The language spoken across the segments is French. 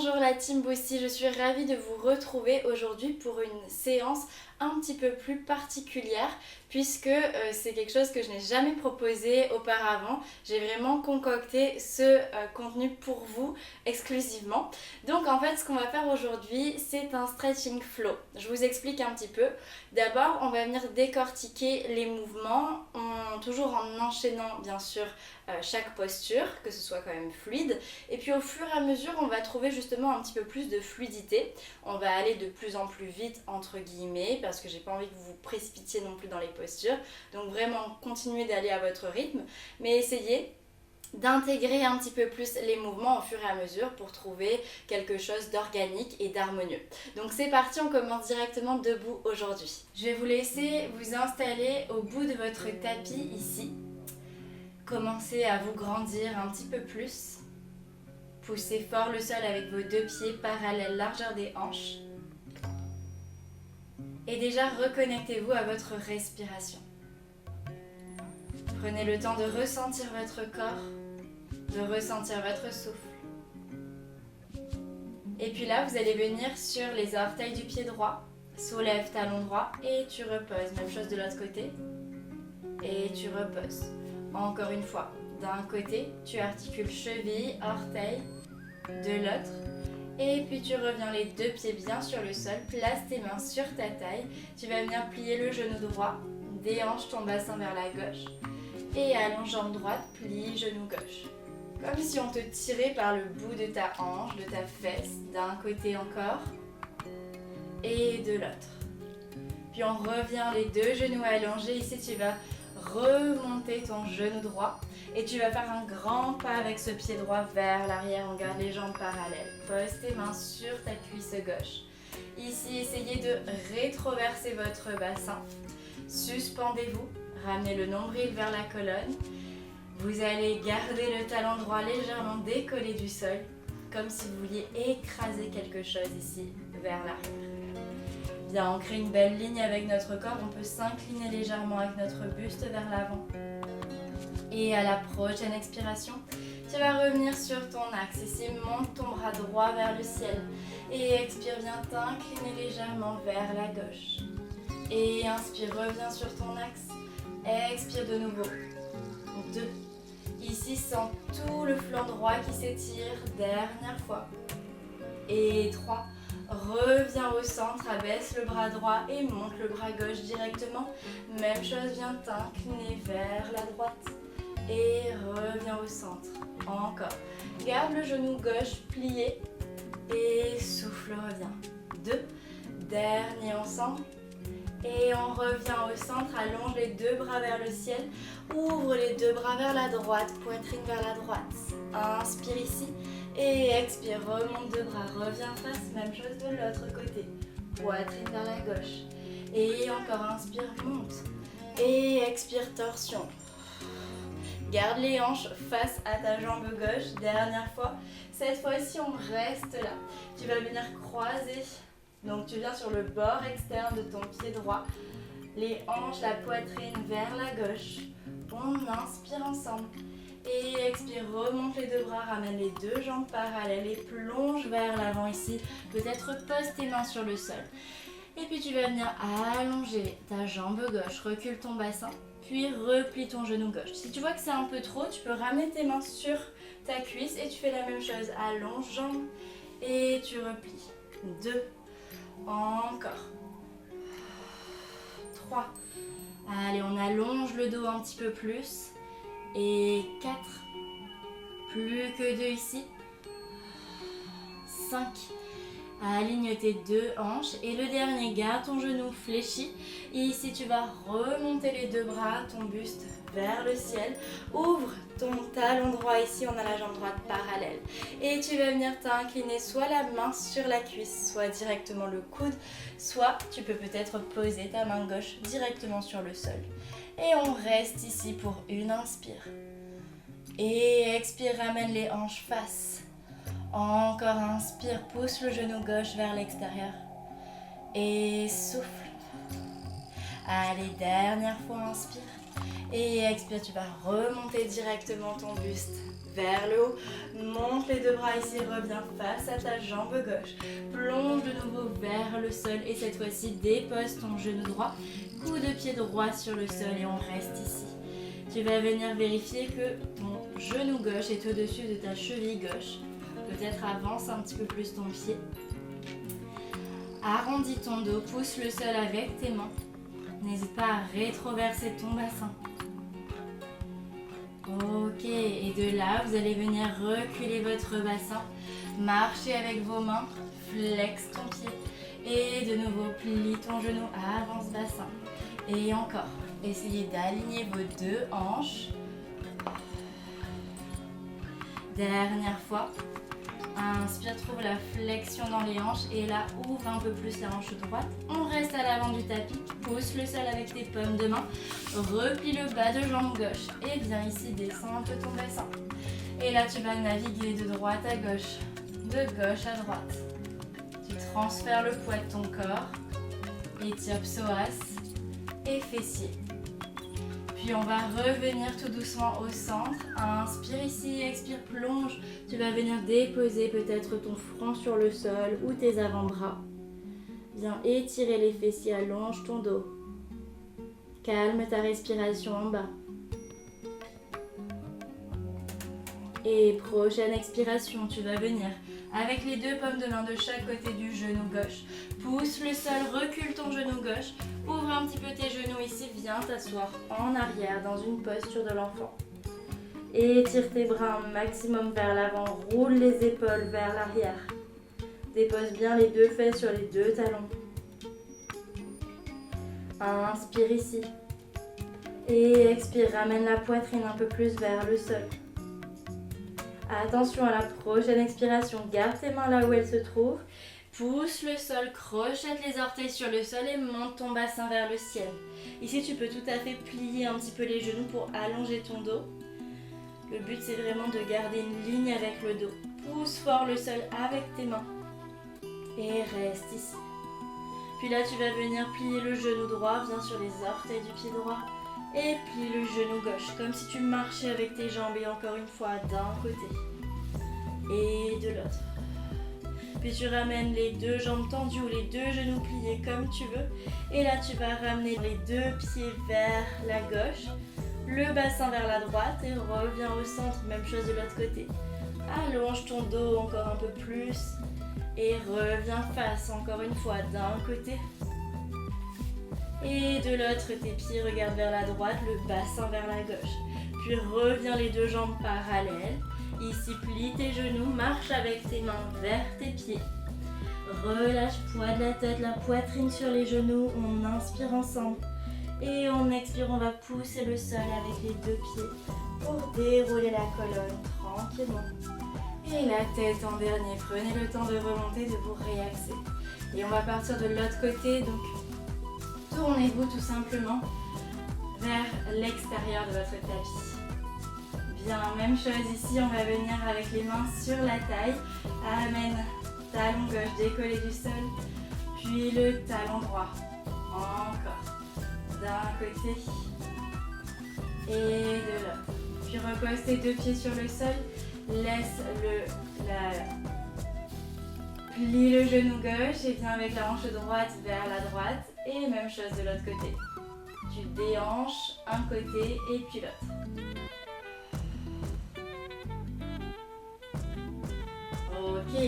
Bonjour la team Boosty, je suis ravie de vous retrouver aujourd'hui pour une séance un petit peu plus particulière puisque c'est quelque chose que je n'ai jamais proposé auparavant. J'ai vraiment concocté ce contenu pour vous exclusivement. Donc en fait ce qu'on va faire aujourd'hui c'est un stretching flow. Je vous explique un petit peu. D'abord on va venir décortiquer les mouvements, toujours en enchaînant bien sûr chaque posture, que ce soit quand même fluide. Et puis au fur et à mesure on va trouver justement un petit peu plus de fluidité. On va aller de plus en plus vite entre guillemets parce que j'ai pas envie que vous vous précipitiez non plus dans les postures. Donc vraiment continuez d'aller à votre rythme, mais essayez d'intégrer un petit peu plus les mouvements au fur et à mesure pour trouver quelque chose d'organique et d'harmonieux. Donc c'est parti, on commence directement debout aujourd'hui. Je vais vous laisser vous installer au bout de votre tapis ici. Commencez à vous grandir un petit peu plus. Poussez fort le sol avec vos deux pieds parallèles, largeur des hanches. Et déjà, reconnectez-vous à votre respiration. Prenez le temps de ressentir votre corps, de ressentir votre souffle. Et puis là, vous allez venir sur les orteils du pied droit. Soulève talon droit et tu reposes. Même chose de l'autre côté. Et tu reposes. Encore une fois, d'un côté, tu articules cheville, orteil, de l'autre. Et puis tu reviens les deux pieds bien sur le sol, place tes mains sur ta taille. Tu vas venir plier le genou droit, déhanche ton bassin vers la gauche. Et allonge jambe droite, plie genou gauche. Comme si on te tirait par le bout de ta hanche, de ta fesse, d'un côté encore. Et de l'autre. Puis on revient les deux genoux allongés. Ici tu vas remonter ton genou droit et tu vas faire un grand pas avec ce pied droit vers l'arrière. On garde les jambes parallèles. Pose tes mains sur ta cuisse gauche. Ici, essayez de rétroverser votre bassin. Suspendez-vous. Ramenez le nombril vers la colonne. Vous allez garder le talon droit légèrement décollé du sol, comme si vous vouliez écraser quelque chose ici vers l'arrière. Bien, on crée une belle ligne avec notre corps, on peut s'incliner légèrement avec notre buste vers l'avant. Et à la prochaine expiration, tu vas revenir sur ton axe. Ici, monte ton bras droit vers le ciel. Et expire, viens t'incliner légèrement vers la gauche. Et inspire, reviens sur ton axe. Expire de nouveau. 2. Ici, sens tout le flanc droit qui s'étire. Dernière fois. Et 3. Reviens au centre, abaisse le bras droit et monte le bras gauche directement. Même chose, viens t'incliner vers la droite et reviens au centre. Encore. Garde le genou gauche plié et souffle, reviens. 2. Dernier ensemble. Et on revient au centre, allonge les deux bras vers le ciel. Ouvre les deux bras vers la droite, poitrine vers la droite. Inspire ici. Et expire, remonte deux bras, reviens face, même chose de l'autre côté. Poitrine vers la gauche. Et encore, inspire, monte. Et expire, torsion. Garde les hanches face à ta jambe gauche. Dernière fois. Cette fois-ci, on reste là. Tu vas venir croiser. Donc, tu viens sur le bord externe de ton pied droit. Les hanches, la poitrine vers la gauche. On inspire ensemble. Et expire, remonte les deux bras, ramène les deux jambes parallèles et plonge vers l'avant ici. Peut-être pose tes mains sur le sol. Et puis tu vas venir allonger ta jambe gauche, recule ton bassin, puis replie ton genou gauche. Si tu vois que c'est un peu trop, tu peux ramener tes mains sur ta cuisse et tu fais la même chose. Allonge jambe et tu replies. 2. Encore. 3. Allez, on allonge le dos un petit peu plus. Et 4, plus que 2 ici, 5, aligne tes deux hanches et le dernier, garde ton genou fléchi et ici tu vas remonter les deux bras, ton buste vers le ciel, ouvre ton talon droit, ici on a la jambe droite parallèle et tu vas venir t'incliner soit la main sur la cuisse, soit directement le coude, soit tu peux peut-être poser ta main gauche directement sur le sol. Et on reste ici pour une inspire. Et expire, ramène les hanches face. Encore inspire, pousse le genou gauche vers l'extérieur. Et souffle. Allez, dernière fois, inspire. Et expire, tu vas remonter directement ton buste vers le haut. Monte les deux bras ici, reviens face à ta jambe gauche. Plonge de nouveau vers le sol et cette fois-ci dépose ton genou droit. Coup de pied droit sur le sol et on reste ici. Tu vas venir vérifier que ton genou gauche est au-dessus de ta cheville gauche. Peut-être avance un petit peu plus ton pied. Arrondis ton dos, pousse le sol avec tes mains. N'hésite pas à rétroverser ton bassin. Ok, et de là, vous allez venir reculer votre bassin. Marchez avec vos mains, flex ton pied. Et de nouveau, plie ton genou, avance bassin. Et encore, essayez d'aligner vos deux hanches. Dernière fois. Inspire, trouve la flexion dans les hanches et là, ouvre un peu plus la hanche droite. On reste à l'avant du tapis, pousse le sol avec tes paumes de main, replie le bas de jambe gauche et viens ici, descends un peu ton bassin. Et là, tu vas naviguer de droite à gauche à droite. Tu transfères le poids de ton corps, étire psoas et fessier. Puis on va revenir tout doucement au centre. Inspire ici, expire, plonge. Tu vas venir déposer peut-être ton front sur le sol ou tes avant-bras. Viens étirer les fessiers, allonge ton dos. Calme ta respiration en bas. Et prochaine expiration, tu vas venir avec les deux paumes de main de chaque côté du genou gauche. Pousse le sol, recule ton genou gauche. Ouvre un petit peu tes genoux ici, viens t'asseoir en arrière dans une posture de l'enfant. Étire tes bras un maximum vers l'avant, roule les épaules vers l'arrière. Dépose bien les deux fesses sur les deux talons. Inspire ici. Et expire, ramène la poitrine un peu plus vers le sol. Attention à la prochaine expiration, garde tes mains là où elles se trouvent. Pousse le sol, crochette les orteils sur le sol et monte ton bassin vers le ciel. Ici, tu peux tout à fait plier un petit peu les genoux pour allonger ton dos. Le but, c'est vraiment de garder une ligne avec le dos. Pousse fort le sol avec tes mains et reste ici. Puis là, tu vas venir plier le genou droit, viens sur les orteils du pied droit et plie le genou gauche, comme si tu marchais avec tes jambes et encore une fois d'un côté et de l'autre. Puis tu ramènes les deux jambes tendues ou les deux genoux pliés comme tu veux. Et là, tu vas ramener les deux pieds vers la gauche, le bassin vers la droite et reviens au centre. Même chose de l'autre côté. Allonge ton dos encore un peu plus et reviens face encore une fois d'un côté. Et de l'autre, tes pieds regardent vers la droite, le bassin vers la gauche. Puis reviens les deux jambes parallèles. Ici, plie tes genoux, marche avec tes mains vers tes pieds. Relâche poids de la tête, la poitrine sur les genoux. On inspire ensemble. Et on expire, on va pousser le sol avec les deux pieds pour dérouler la colonne tranquillement. Et la tête en dernier. Prenez le temps de remonter, de vous réaxer. Et on va partir de l'autre côté. Donc, tournez-vous tout simplement vers l'extérieur de votre tapis. Bien, même chose ici, on va venir avec les mains sur la taille. Amène talon gauche décollé du sol, puis le talon droit. Encore. D'un côté et de l'autre. Puis repose tes deux pieds sur le sol. Laisse plie le genou gauche et viens avec la hanche droite vers la droite. Et même chose de l'autre côté. Tu déhanches un côté et puis l'autre. Ok,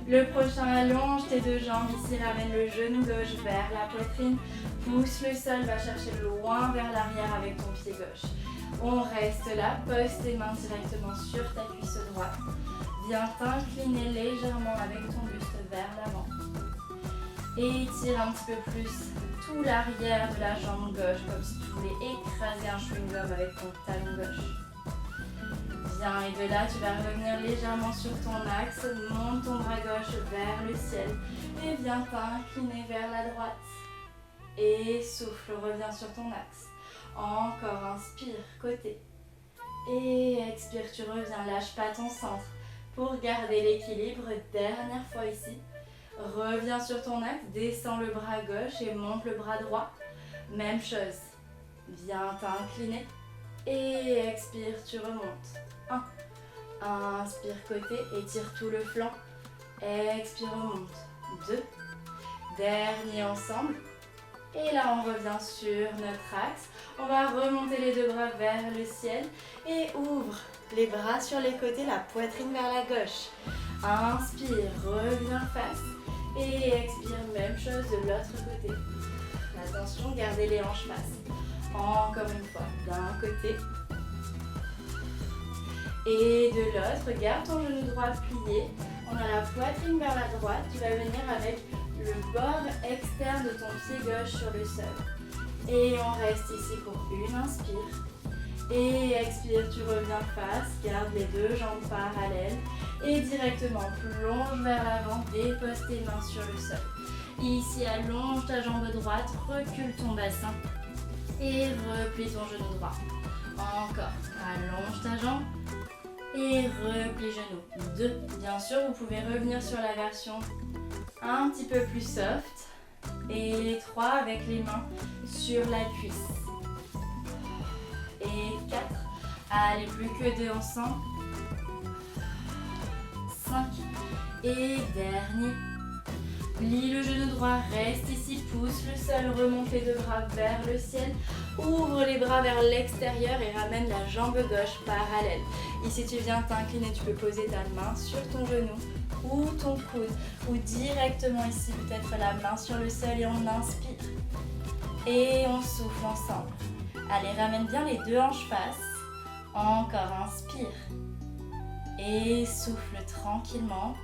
le prochain allonge tes deux jambes, ici ramène le genou gauche vers la poitrine, pousse le sol, va chercher loin vers l'arrière avec ton pied gauche. On reste là, pose tes mains directement sur ta cuisse droite, viens t'incliner légèrement avec ton buste vers l'avant. Et tire un petit peu plus tout l'arrière de la jambe gauche, comme si tu voulais écraser un chewing-gum avec ton talon gauche. Et de là, tu vas revenir légèrement sur ton axe, monte ton bras gauche vers le ciel et viens t'incliner vers la droite. Et souffle, reviens sur ton axe. Encore, inspire, côté. Et expire, tu reviens, lâche pas ton centre pour garder l'équilibre. Dernière fois ici. Reviens sur ton axe, descends le bras gauche et monte le bras droit. Même chose. Viens t'incliner. Et expire, tu remontes. 1. Inspire côté, étire tout le flanc. Expire, on monte. 2. Dernier ensemble. Et là, on revient sur notre axe. On va remonter les deux bras vers le ciel et ouvre les bras sur les côtés, la poitrine vers la gauche. Inspire, reviens face et expire, même chose de l'autre côté. Attention, gardez les hanches face. Encore une fois, d'un côté et de l'autre. Garde ton genou droit plié. On a la poitrine vers la droite. Tu vas venir avec le bord externe de ton pied gauche sur le sol. Et on reste ici pour une inspire. Et expire, tu reviens face. Garde les deux jambes parallèles. Et directement, plonge vers l'avant. Dépose tes mains sur le sol. Ici, allonge ta jambe droite. Recule ton bassin. Et replie ton genou droit. Encore. Allonge ta jambe. Et replie genou. 2. Bien sûr, vous pouvez revenir sur la version un petit peu plus soft. Et 3 avec les mains sur la cuisse. Et 4. Allez, plus que 2 ensemble. 5. Et dernier. Plie le genou droit, reste ici, pousse le sol, remonte les deux bras vers le ciel. Ouvre les bras vers l'extérieur et ramène la jambe gauche parallèle. Ici, tu viens t'incliner, tu peux poser ta main sur ton genou ou ton coude. Ou directement ici, peut-être la main sur le sol et on inspire. Et on souffle ensemble. Allez, ramène bien les deux hanches face. Encore, inspire. Et souffle tranquillement.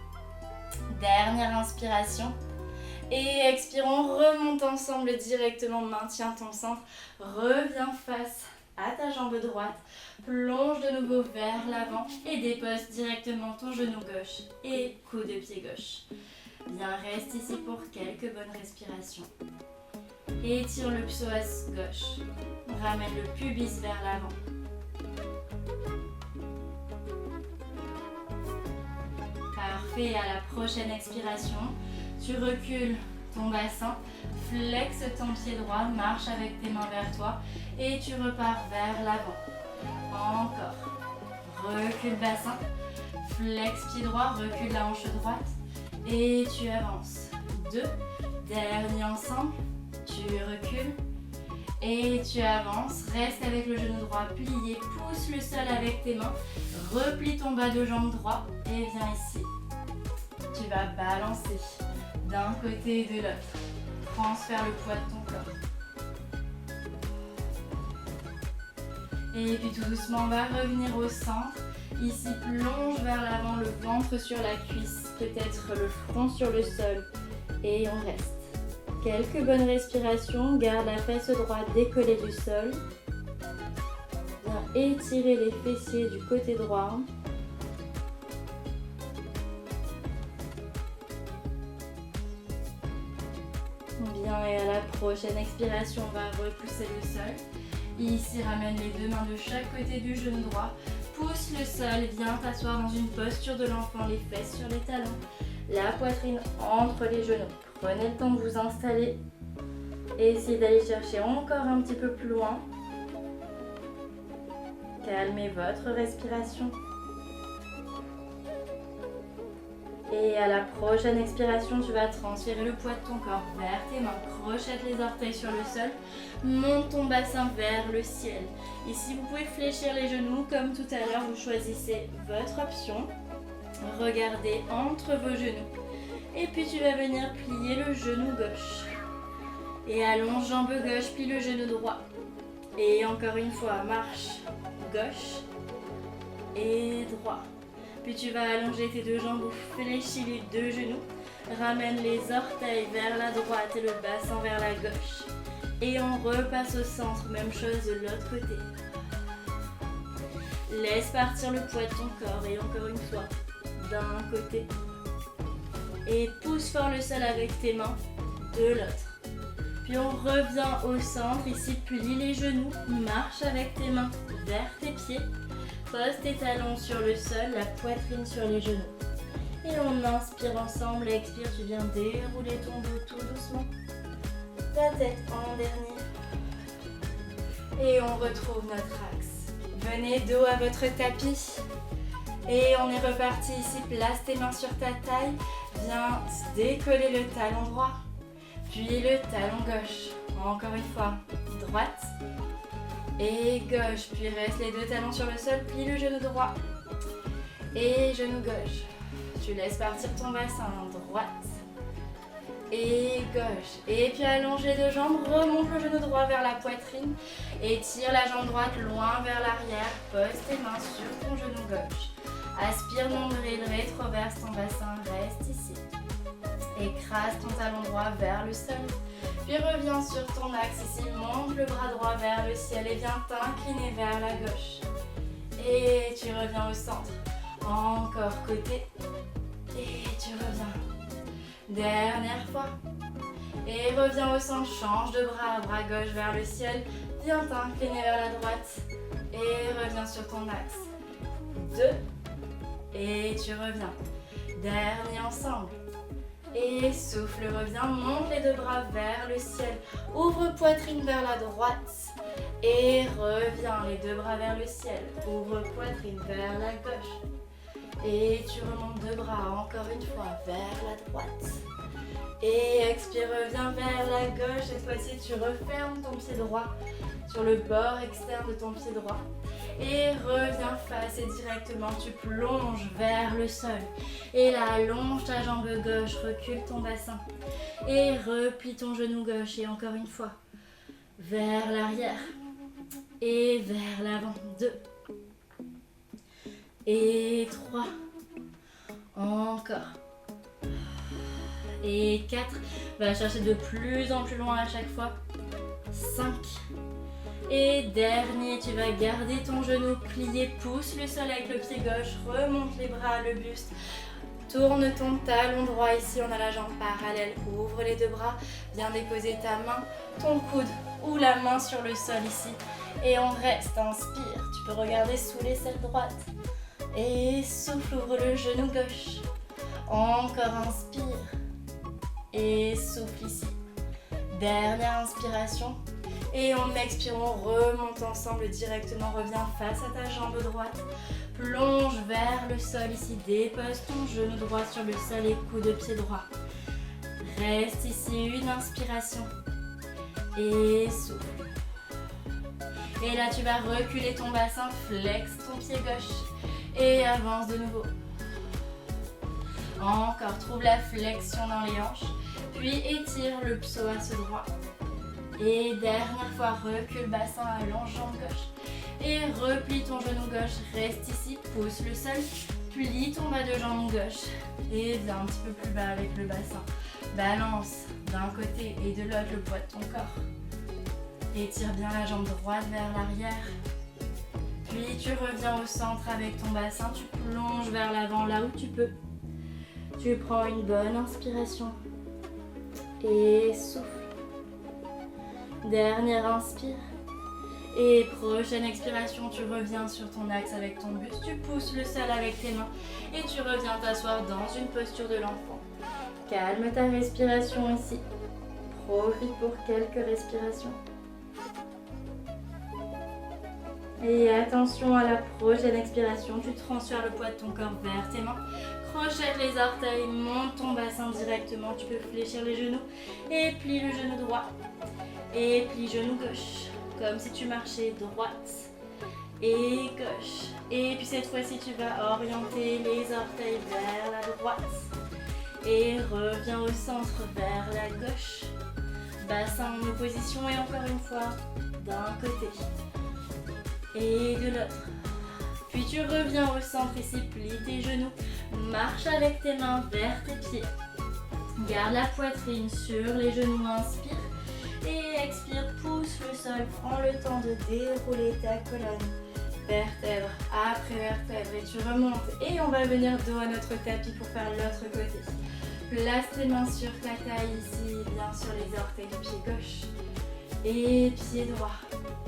Dernière inspiration. Et expire, on remonte ensemble directement, maintiens ton centre. Reviens face à ta jambe droite. Plonge de nouveau vers l'avant et dépose directement ton genou gauche et coude de pied gauche. Bien, reste ici pour quelques bonnes respirations. Étire le psoas gauche. Ramène le pubis vers l'avant. Parfait, à la prochaine expiration, tu recules ton bassin, flexe ton pied droit, marche avec tes mains vers toi et tu repars vers l'avant. Encore. Recule bassin, flexe pied droit, recule la hanche droite et tu avances. 2. Dernier ensemble, tu recules et tu avances. Reste avec le genou droit plié, pousse le sol avec tes mains, replie ton bas de jambe droit et viens ici. Tu vas balancer d'un côté et de l'autre. Transfère le poids de ton corps. Et puis tout doucement, on va revenir au centre. Ici, plonge vers l'avant, le ventre sur la cuisse, peut-être le front sur le sol. Et on reste. Quelques bonnes respirations. Garde la fesse droite décollée du sol. Viens étirer les fessiers du côté droit. Bien, et à la prochaine expiration, on va repousser le sol. Ici, ramène les deux mains de chaque côté du genou droit. Pousse le sol, viens t'asseoir dans une posture de l'enfant, les fesses sur les talons. La poitrine entre les genoux. Prenez le temps de vous installer. Et essayez d'aller chercher encore un petit peu plus loin. Calmez votre respiration. Et à la prochaine expiration, tu vas transférer le poids de ton corps vers tes mains. Crochette les orteils sur le sol. Monte ton bassin vers le ciel. Ici, vous pouvez fléchir les genoux comme tout à l'heure. Vous choisissez votre option. Regardez entre vos genoux. Et puis, tu vas venir plier le genou gauche. Et allonge jambe gauche, plie le genou droit. Et encore une fois, marche gauche et droit. Puis tu vas allonger tes deux jambes ou fléchir les deux genoux. Ramène les orteils vers la droite et le bassin vers la gauche. Et on repasse au centre, même chose de l'autre côté. Laisse partir le poids de ton corps et encore une fois, d'un côté. Et pousse fort le sol avec tes mains de l'autre. Puis on revient au centre, ici plie les genoux, marche avec tes mains vers tes pieds. Pose tes talons sur le sol, la poitrine sur les genoux. Et on inspire ensemble, expire, tu viens dérouler ton dos tout doucement. Ta tête en dernier. Et on retrouve notre axe. Venez dos à votre tapis. Et on est reparti ici, place tes mains sur ta taille, viens décoller le talon droit, puis le talon gauche. Encore une fois, droite et gauche, puis reste les deux talons sur le sol, plie le genou droit et genou gauche. Tu laisses partir ton bassin, droite et gauche. Et puis allonge les deux jambes, remonte le genou droit vers la poitrine et tire la jambe droite loin vers l'arrière. Pose tes mains sur ton genou gauche. Aspire nombril, rétroverse ton bassin, reste ici. Écrase ton talon droit vers le sol. Puis reviens sur ton axe ici, monte le bras droit vers le ciel et viens t'incliner vers la gauche. Et tu reviens au centre. Encore côté. Et tu reviens. Dernière fois. Et reviens au centre, change de bras gauche vers le ciel. Viens t'incliner vers la droite. Et reviens sur ton axe. 2. Et tu reviens. Dernier ensemble. Et souffle, reviens, monte les deux bras vers le ciel. Ouvre poitrine vers la droite. Et reviens, les deux bras vers le ciel. Ouvre poitrine vers la gauche. Et tu remontes deux bras encore une fois vers la droite. Et expire, reviens vers la gauche. Cette fois-ci, tu refermes ton pied droit sur le bord externe de ton pied droit. Et reviens face et directement, tu plonges vers le sol. Et là, allonge ta jambe gauche, recule ton bassin. Et replie ton genou gauche. Et encore une fois, vers l'arrière. Et vers l'avant. 2. Et 3. Encore. Et 4. Va chercher de plus en plus loin à chaque fois. 5. Et dernier, tu vas garder ton genou plié, pousse le sol avec le pied gauche, remonte les bras, le buste, tourne ton talon droit, ici on a la jambe parallèle, ouvre les deux bras, viens déposer ta main, ton coude ou la main sur le sol ici. Et on reste, inspire, tu peux regarder sous l'aisselle droite. Et souffle, ouvre le genou gauche. Encore inspire. Et souffle ici. Dernière inspiration. Et en expirant, remonte ensemble directement, reviens face à ta jambe droite. Plonge vers le sol ici, dépose ton genou droit sur le sol et coude de pied droit. Reste ici, une inspiration. Et souffle. Et là, tu vas reculer ton bassin, flex ton pied gauche et avance de nouveau. Encore, trouve la flexion dans les hanches, puis étire le psoas droit. Et dernière fois, recule bassin, allonge jambe gauche. Et replie ton genou gauche, reste ici, pousse le sol, plie ton bas de jambe gauche. Et viens un petit peu plus bas avec le bassin. Balance d'un côté et de l'autre le poids de ton corps. Étire bien la jambe droite vers l'arrière. Puis tu reviens au centre avec ton bassin, tu plonges vers l'avant là où tu peux. Tu prends une bonne inspiration. Et souffle. Dernière inspire. Et prochaine expiration, tu reviens sur ton axe avec ton buste. Tu pousses le sol avec tes mains et tu reviens t'asseoir dans une posture de l'enfant. Calme ta respiration ici. Profite pour quelques respirations. Et attention à la prochaine expiration, tu transfères le poids de ton corps vers tes mains. Crochette les orteils, monte ton bassin directement. Tu peux fléchir les genoux et plie le genou droit. Et plie genou gauche, comme si tu marchais droite et gauche. Et puis cette fois-ci, tu vas orienter les orteils vers la droite. Et reviens au centre vers la gauche. Bassin en opposition et encore une fois, d'un côté et de l'autre. Puis tu reviens au centre ici, plie tes genoux, marche avec tes mains vers tes pieds. Garde la poitrine sur les genoux, inspire. Et expire, pousse le sol, prends le temps de dérouler ta colonne, vertèbre après vertèbre et tu remontes. Et on va venir dos à notre tapis pour faire l'autre côté. Place tes mains sur ta taille ici, bien sur les orteils du pied gauche et pied droit.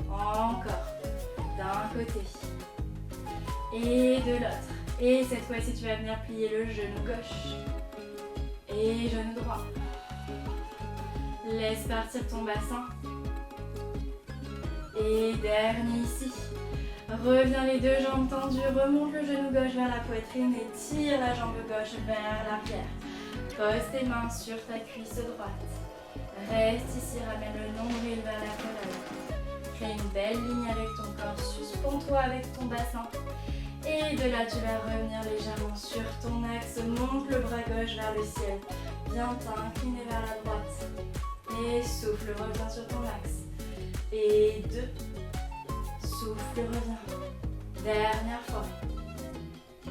Encore, d'un côté et de l'autre. Et cette fois-ci, tu vas venir plier le genou gauche et genou droit. Laisse partir ton bassin. Et dernier ici. Reviens les deux jambes tendues, remonte le genou gauche vers la poitrine et tire la jambe gauche vers l'arrière. Pose tes mains sur ta cuisse droite. Reste ici, ramène le nombril vers la colonne. Fais une belle ligne avec ton corps, suspends-toi avec ton bassin. Et de là, tu vas revenir légèrement sur ton axe. Monte le bras gauche vers le ciel. Viens t'incliner vers la droite. Et souffle, reviens sur ton axe. Et 2. Souffle, reviens. Dernière fois.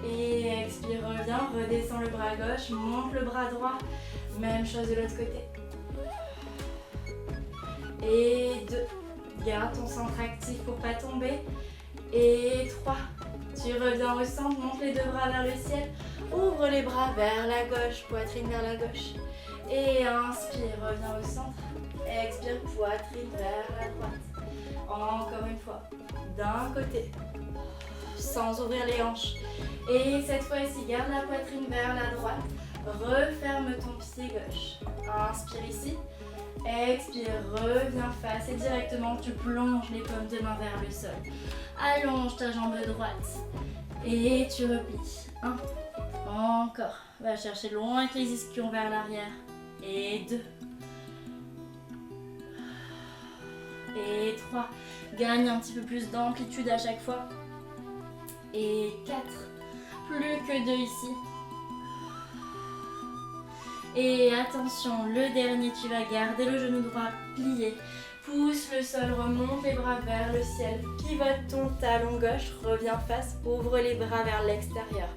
Et expire, reviens. Redescends le bras gauche. Monte le bras droit. Même chose de l'autre côté. Et 2. Garde ton centre actif pour ne pas tomber. Et 3. Tu reviens au centre, monte les deux bras vers le ciel. Ouvre les bras vers la gauche, poitrine vers la gauche. Et inspire, reviens au centre. Expire, poitrine vers la droite. Encore une fois, d'un côté, sans ouvrir les hanches. Et cette fois-ci, garde la poitrine vers la droite. Referme ton pied gauche. Inspire ici. Expire, reviens face et directement tu plonges les paumes de main vers le sol. Allonge ta jambe droite et tu replies. 1, encore. Va chercher loin avec les ischions vers l'arrière. Et 2. Et 3. Gagne un petit peu plus d'amplitude à chaque fois. Et 4. Plus que 2 ici. Et attention, le dernier, tu vas garder le genou droit plié. Pousse le sol, remonte les bras vers le ciel. Pivote ton talon gauche, reviens face, ouvre les bras vers l'extérieur.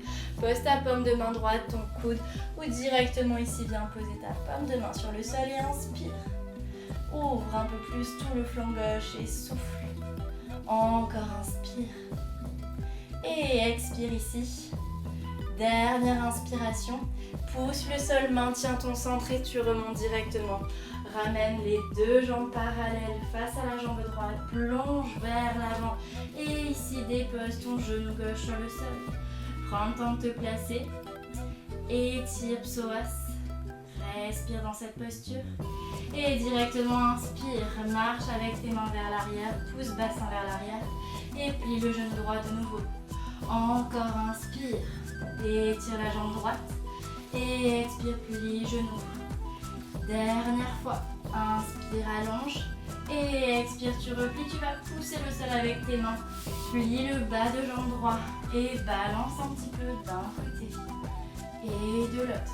Pose ta paume de main droite, ton coude, ou directement ici, viens poser ta paume de main sur le sol et inspire. Ouvre un peu plus tout le flanc gauche et souffle. Encore inspire. Et expire ici. Dernière inspiration. Pousse le sol, maintiens ton centre et tu remontes directement. Ramène les deux jambes parallèles face à la jambe droite. Plonge vers l'avant. Et ici, dépose ton genou gauche sur le sol. Prends le temps de te placer. Étire psoas. Respire dans cette posture. Et directement inspire. Marche avec tes mains vers l'arrière. Pousse bassin vers l'arrière. Et plie le genou droit de nouveau. Encore inspire. Étire la jambe droite. Et expire, plie genou. Dernière fois. Inspire, allonge. Et expire, tu replies. Tu vas pousser le sol avec tes mains. Plie le bas de jambe droit. Et balance un petit peu d'un côté. Et de l'autre.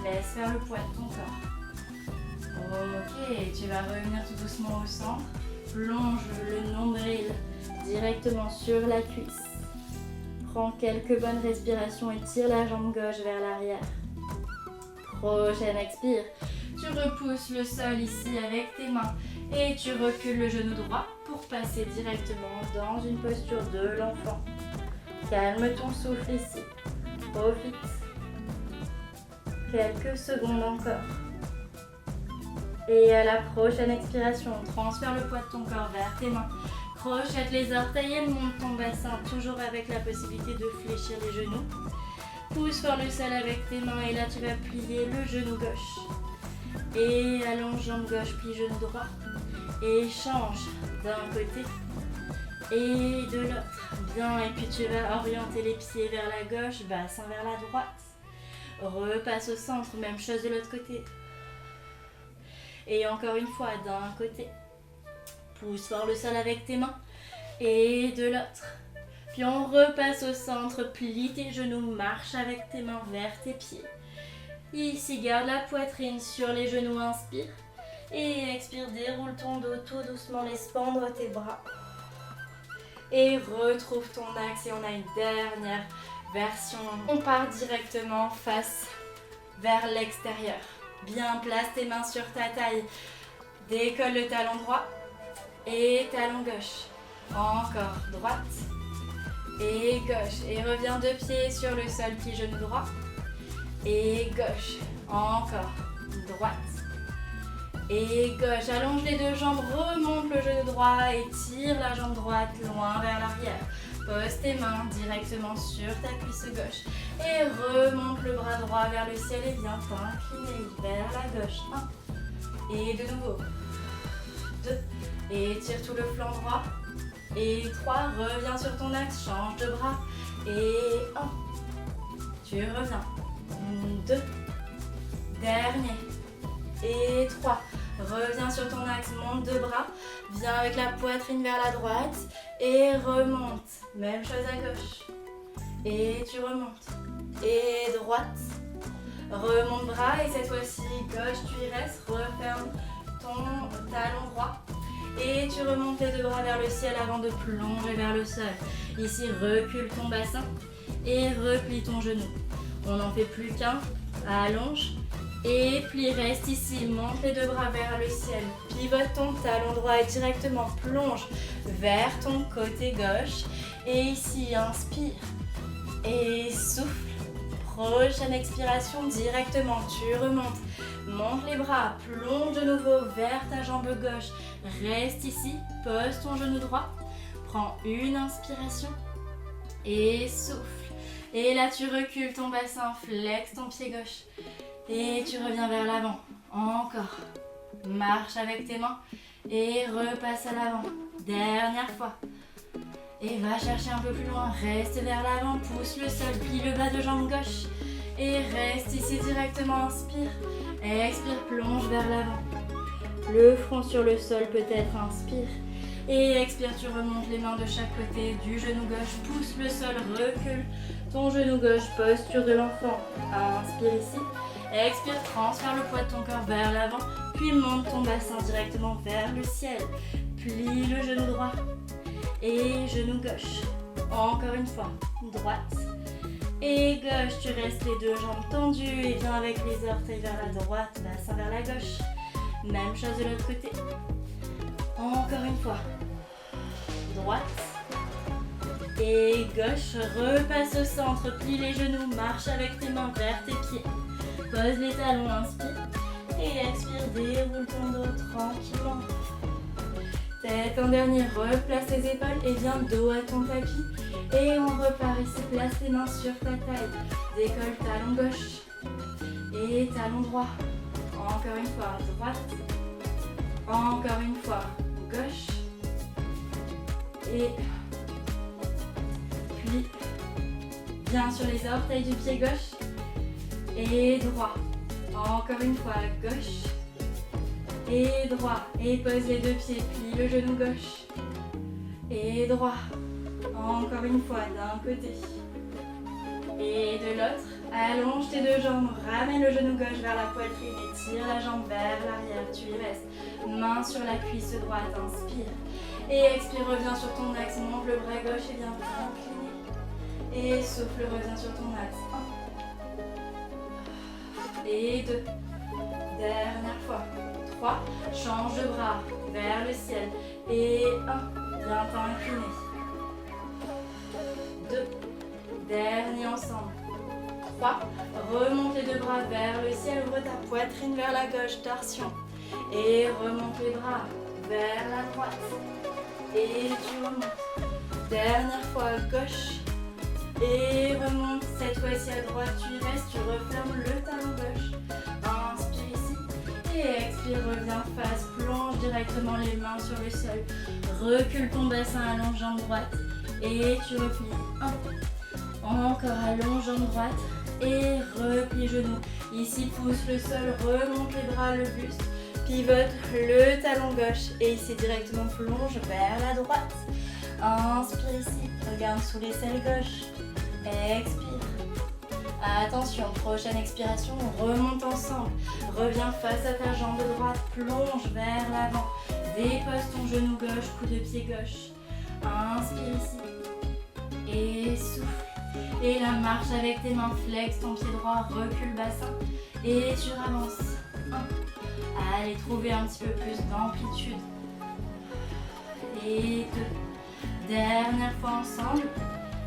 Laisse faire le poids de ton corps. Ok, tu vas revenir tout doucement au centre. Plonge le nombril directement sur la cuisse. Prends quelques bonnes respirations et tire la jambe gauche vers l'arrière. Prochaine expire. Tu repousses le sol ici avec tes mains et tu recules le genou droit pour passer directement dans une posture de l'enfant. Calme ton souffle ici. Profite. Quelques secondes encore. Et à la prochaine expiration, transfère le poids de ton corps vers tes mains. Crochette les orteils et monte ton bassin, toujours avec la possibilité de fléchir les genoux. Pousse fort le sol avec tes mains et là tu vas plier le genou gauche. Et allonge jambe gauche, plie genou droit. Et change d'un côté et de l'autre. Bien, et puis tu vas orienter les pieds vers la gauche, bassin vers la droite. Repasse au centre, même chose de l'autre côté. Et encore une fois, d'un côté. Pousse fort le sol avec tes mains et de l'autre. Puis on repasse au centre, plie tes genoux, marche avec tes mains vers tes pieds. Ici, garde la poitrine sur les genoux, inspire. Et expire, déroule ton dos tout doucement, laisse pendre tes bras. Et retrouve ton axe et on a une dernière version. On part directement face vers l'extérieur. Bien, place tes mains sur ta taille. Décolle le talon droit. Et talon gauche. Encore droite. Et gauche. Et reviens deux pieds sur le sol, plie genou droit. Et gauche. Encore droite. Et gauche. Allonge les deux jambes, remonte le genou droit et tire la jambe droite loin vers l'arrière. Pose tes mains directement sur ta cuisse gauche. Et remonte le bras droit vers le ciel et viens t'incliner vers la gauche. 1. Et de nouveau. 2. Et tire tout le flanc droit. Et 3, reviens sur ton axe, change de bras. Et 1, tu reviens. 2, dernier. Et 3, reviens sur ton axe, monte de bras. Viens avec la poitrine vers la droite. Et remonte. Même chose à gauche. Et tu remontes. Et droite. Remonte bras et cette fois-ci gauche, tu y restes. Referme ton talon droit. Et tu remontes les deux bras vers le ciel avant de plonger vers le sol. Ici, recule ton bassin et replie ton genou. On n'en fait plus qu'un. Allonge et plie. Reste ici. Monte les deux bras vers le ciel. Pivote ton talon droit et directement plonge vers ton côté gauche. Et ici, inspire et souffle. Prochaine expiration, directement, tu remontes. Monte les bras, plonge de nouveau vers ta jambe gauche. Reste ici, pose ton genou droit. Prends une inspiration et souffle. Et là, tu recules ton bassin, flex ton pied gauche. Et tu reviens vers l'avant. Encore. Marche avec tes mains et repasse à l'avant. Dernière fois. Et va chercher un peu plus loin. Reste vers l'avant, pousse le sol, plie le bas de jambe gauche. Et reste ici directement, inspire. Expire, plonge vers l'avant. Le front sur le sol peut-être, inspire. Et expire, tu remontes les mains de chaque côté du genou gauche. Pousse le sol, recule ton genou gauche, posture de l'enfant. Inspire ici. Expire, transfère le poids de ton corps vers l'avant. Puis monte ton bassin directement vers le ciel. Plie le genou droit. Et genou gauche. Encore une fois, droite. Et gauche, tu restes les deux jambes tendues et viens avec les orteils vers la droite, bassin vers la gauche. Même chose de l'autre côté. Encore une fois. Droite. Et gauche, repasse au centre, plie les genoux, marche avec tes mains vers tes pieds. Pose les talons, inspire. Et expire, déroule ton dos tranquillement. Tête en dernier, replace les épaules et viens dos à ton tapis. Et on repart ici, place tes mains sur ta taille. Décolle talon gauche et talon droit. Encore une fois, droite. Encore une fois, gauche. Et puis, viens sur les orteils du pied gauche. Et droit. Encore une fois, gauche. Et droit. Et pose les deux pieds, plie le genou gauche. Et droit. Encore une fois, d'un côté. Et de l'autre. Allonge tes deux jambes, ramène le genou gauche vers la poitrine et tire la jambe vers l'arrière. Tu y restes. Main sur la cuisse droite, inspire. Et expire, reviens sur ton axe, monte le bras gauche et viens incliner. Et souffle, reviens sur ton axe. 1. Et 2. Dernière fois. 3. Change de bras vers le ciel. Et 1. Viens t'incliner. 2. Dernier ensemble. 3. Remonte les deux bras vers le ciel. Ouvre ta poitrine vers la gauche, torsion. Et remonte les bras vers la droite. Et tu remontes. Dernière fois à gauche. Et remonte. Cette fois-ci à droite, tu y restes. Tu refermes le talon gauche. Inspire ici. Et expire, reviens face. Plonge directement les mains sur le sol. Recule ton bassin, allonge jambe droite. Et tu replies. 1. Encore allonge jambe droite. Et replie genou. Ici, pousse le sol, remonte les bras, le buste. Pivote le talon gauche. Et ici, directement plonge vers la droite. Inspire ici. Regarde sous l'aisselle gauche. Expire. Attention, prochaine expiration, on remonte ensemble. Reviens face à ta jambe droite. Plonge vers l'avant. Dépose ton genou gauche, coup de pied gauche. Inspire ici. Et souffle. Et la marche avec tes mains, flex ton pied droit, recule bassin et tu ravances. 1. Allez, trouver un petit peu plus d'amplitude. Et 2. Dernière fois ensemble.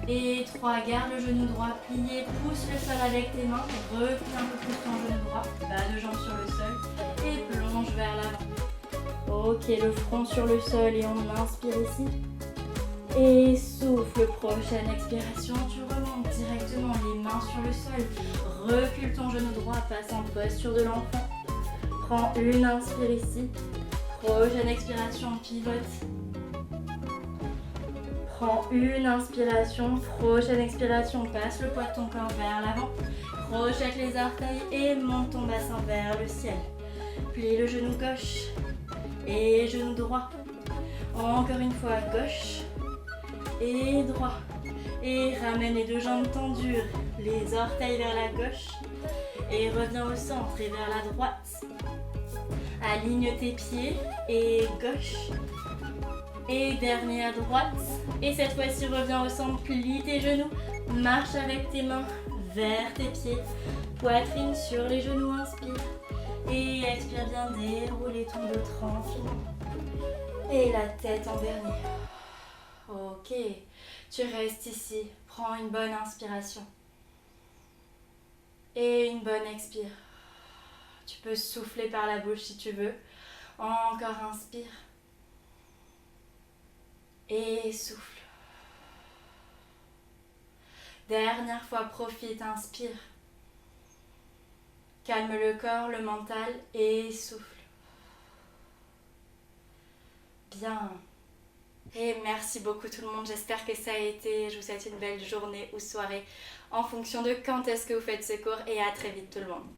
Et 3. Garde le genou droit plié, pousse le sol avec tes mains, replie un peu plus ton genou droit, bas de jambe sur le sol et plonge vers l'avant. Ok, le front sur le sol et on inspire ici. Et souffle, prochaine expiration, tu remontes directement les mains sur le sol. Recule ton genou droit, passe en posture de l'enfant. Prends une inspire ici. Prochaine expiration, pivote. Prends une inspiration, prochaine expiration, passe le poids de ton corps vers l'avant. Projette les orteils et monte ton bassin vers le ciel. Plie le genou gauche et genou droit. Encore une fois, gauche et droit. Et ramène les deux jambes tendues, les orteils vers la gauche. Et reviens au centre et vers la droite. Aligne tes pieds et gauche. Et dernier à droite. Et cette fois-ci, reviens au centre, plie tes genoux. Marche avec tes mains vers tes pieds. Poitrine sur les genoux, inspire. Et expire bien, déroulez ton dos tranquillement. Et la tête en dernier. Ok, tu restes ici. Prends une bonne inspiration. Et une bonne expire. Tu peux souffler par la bouche si tu veux. Encore inspire. Et souffle. Dernière fois, profite, inspire. Calme le corps, le mental et souffle. Bien. Et merci beaucoup tout le monde, j'espère que ça a été. Je vous souhaite une belle journée ou soirée en fonction de quand est-ce que vous faites ce cours et à très vite tout le monde.